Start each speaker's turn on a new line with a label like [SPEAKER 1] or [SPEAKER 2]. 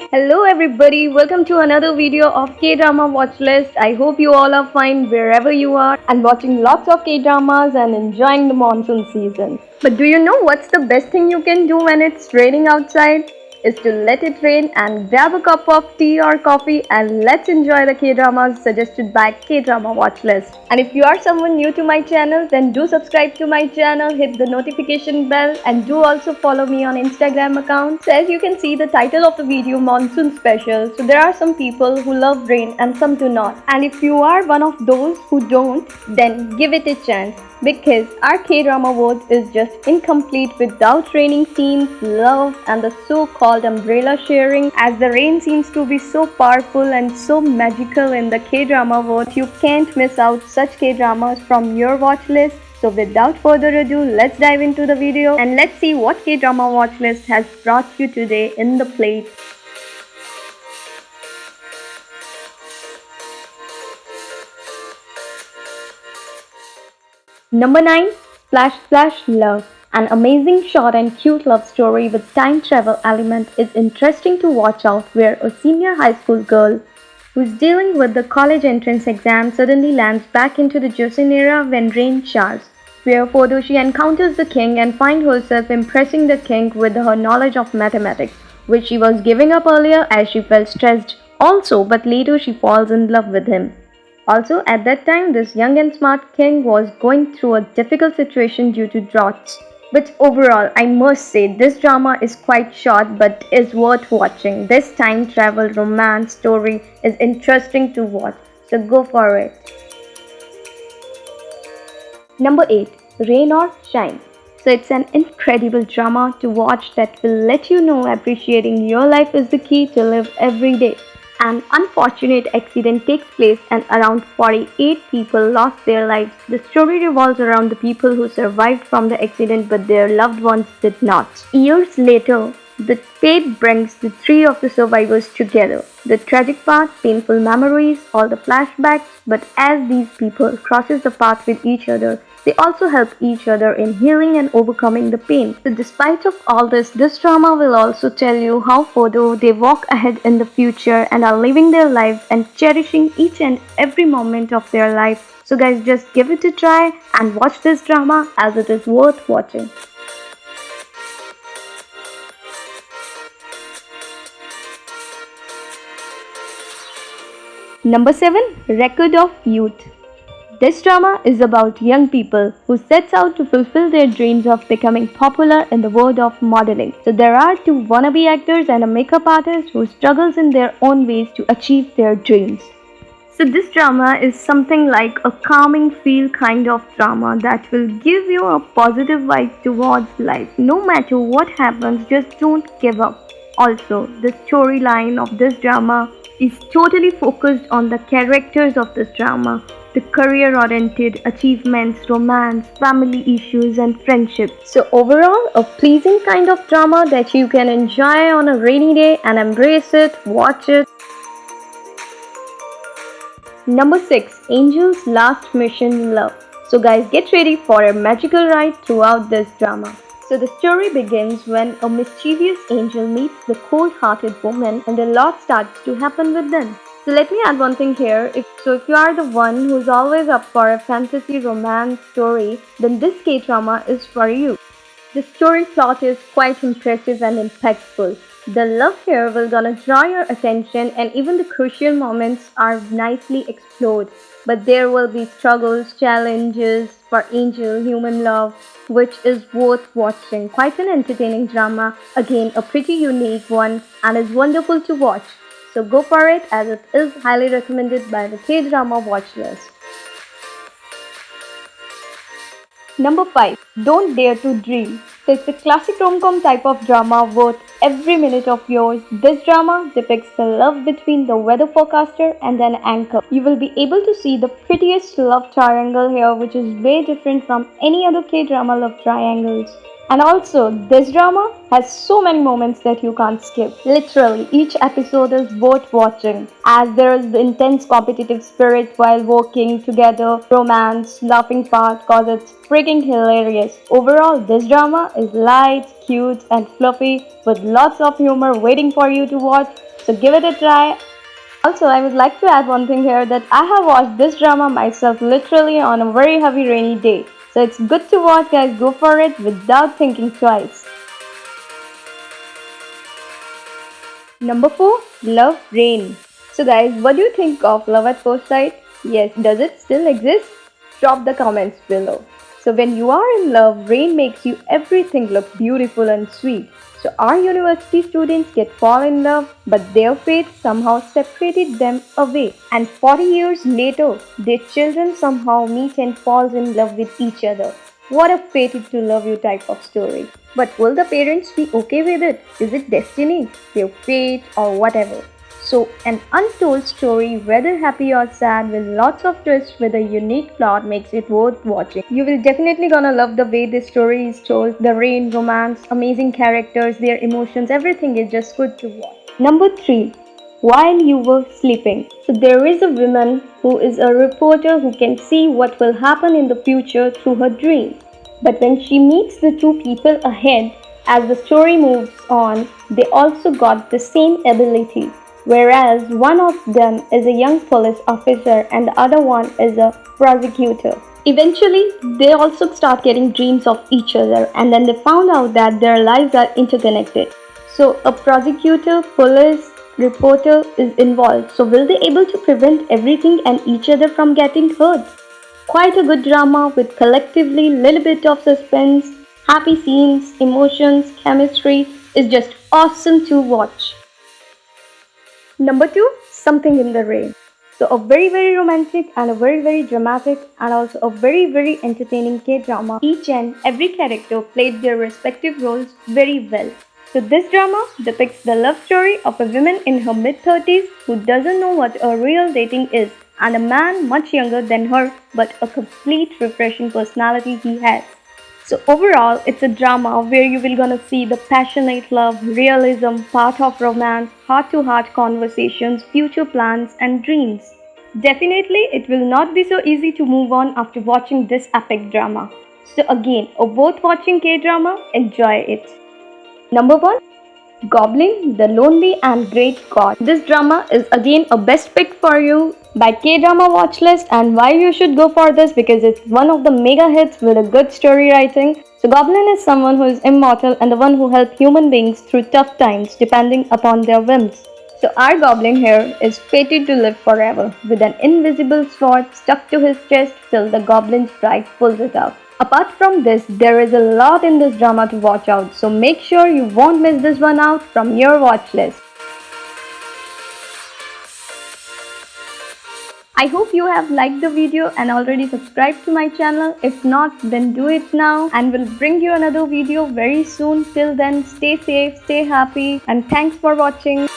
[SPEAKER 1] Hello everybody, welcome to another video of K-drama watch list. I hope you all are fine wherever you are and watching lots of K-dramas and enjoying the monsoon season. But do you know what's the best thing you can do when it's raining outside? Is to let it rain and grab a cup of tea or coffee and let's enjoy the K-dramas suggested by K-drama watch list. And if you are someone new to my channel, then do subscribe to my channel, hit the notification bell and do also follow me on Instagram account. So as you can see the title of the video, monsoon special. So there are some people who love rain and some do not. And if you are one of those who don't, then give it a chance because our K-drama world is just incomplete without raining scenes, love and the so-called umbrella sharing, as the rain seems to be so powerful and so magical in the K-drama world. You can't miss out such K-dramas from your watch list. So without further ado, let's dive into the video and let's see what K-drama watch list has brought you today in the plate. Number 9. Splash Splash Love. An amazing short and cute love story with time travel element is interesting to watch out, where a senior high school girl who's dealing with the college entrance exam suddenly lands back into the Joseon era when rain showers. Wherefore she encounters the king and finds herself impressing the king with her knowledge of mathematics, which she was giving up earlier as she felt stressed also, but later she falls in love with him. Also, at that time, this young and smart king was going through a difficult situation due to droughts. But overall, I must say this drama is quite short but is worth watching. This time travel romance story is interesting to watch, so go for it. Number 8. Rain or Shine. So it's an incredible drama to watch that will let you know appreciating your life is the key to live every day. An unfortunate accident takes place and around 48 people lost their lives. The story revolves around the people who survived from the accident but their loved ones did not. Years later, the fate brings the three of the survivors together. The tragic part, painful memories, all the flashbacks, but as these people crosses the path with each other, they also help each other in healing and overcoming the pain. So despite of all this drama will also tell you how further they walk ahead in the future and are living their lives and cherishing each and every moment of their life. So guys, just give it a try and watch this drama as it is worth watching. Number 7. Record of Youth. This drama is about young people who sets out to fulfill their dreams of becoming popular in the world of modeling. So there are two wannabe actors and a makeup artist who struggles in their own ways to achieve their dreams. So this drama is something like a calming feel kind of drama that will give you a positive vibe towards life. No matter what happens, just don't give up. Also, the storyline of this drama is totally focused on the characters of this drama, the career-oriented achievements, romance, family issues and friendship. So overall, a pleasing kind of drama that you can enjoy on a rainy day and embrace it, watch it. Number 6. Angel's Last Mission Love. So guys, get ready for a magical ride throughout this drama. So the story begins when a mischievous angel meets the cold-hearted woman and a lot starts to happen with them. So let me add one thing here. If you are the one who's always up for a fantasy romance story, then this K-drama is for you. The story plot is quite impressive and impactful. The love here will gonna draw your attention and even the crucial moments are nicely explored. But there will be struggles, challenges for Angel, human love, which is worth watching. Quite an entertaining drama, again a pretty unique one and is wonderful to watch. So go for it as it is highly recommended by the K-drama watch list. Number 5. Don't Dare to Dream. So it's a classic rom-com type of drama worth every minute of yours. This drama depicts the love between the weather forecaster and an anchor. You will be able to see the prettiest love triangle here, which is way different from any other K-drama love triangles. And also, this drama has so many moments that you can't skip. Literally, each episode is worth watching as there is the intense competitive spirit while working together, romance, laughing part cause it's freaking hilarious. Overall, this drama is light, cute and fluffy with lots of humor waiting for you to watch. so give it a try. Also, I would like to add one thing here that I have watched this drama myself literally on a very heavy rainy day. So it's good to watch, guys. Go for it without thinking twice. Number 4, Love Rain. So guys, what do you think of love at first sight? Yes, does it still exist? Drop the comments below. So when you are in love, rain makes you everything look beautiful and sweet. So our university students get fall in love, but their fate somehow separated them away. And 40 years later, their children somehow meet and falls in love with each other. What a fated to love you type of story. But will the parents be okay with it? Is it destiny, their fate, or whatever? So, an untold story, whether happy or sad, with lots of twists with a unique plot, makes it worth watching. You will definitely gonna love the way this story is told. The rain, romance, amazing characters, their emotions, everything is just good to watch. Number 3, While You Were Sleeping. So, there is a woman who is a reporter who can see what will happen in the future through her dreams. But when she meets the two people ahead, as the story moves on, they also got the same ability. Whereas one of them is a young police officer and the other one is a prosecutor. Eventually, they also start getting dreams of each other, and then they found out that their lives are interconnected. So, a prosecutor, police, reporter is involved. So, will they able to prevent everything and each other from getting hurt? Quite a good drama with collectively little bit of suspense, happy scenes, emotions, chemistry is just awesome to watch. Number 2, Something in the Rain. So a very romantic and a very dramatic and also a very entertaining K-drama. Each and every character played their respective roles very well. So this drama depicts the love story of a woman in her mid-30s who doesn't know what a real dating is, and a man much younger than her but a complete refreshing personality he has. So overall, it's a drama where you will gonna see the passionate love, realism, part of romance, heart-to-heart conversations, future plans and dreams. Definitely, it will not be so easy to move on after watching this epic drama. So again, worth watching K-drama, enjoy it. Number 1, Goblin, the Lonely and Great God. This drama is again a best pick for you by K-Drama Watchlist, and why you should go for this because it's one of the mega hits with a good story writing. So Goblin is someone who is immortal and the one who helps human beings through tough times depending upon their whims. So our goblin here is fated to live forever with an invisible sword stuck to his chest till the goblin's bride pulls it out. Apart from this, there is a lot in this drama to watch out, so make sure you won't miss this one out from your watch list. I hope you have liked the video and already subscribed to my channel. If not, then do it now and we'll bring you another video very soon. Till then, stay safe, stay happy and thanks for watching.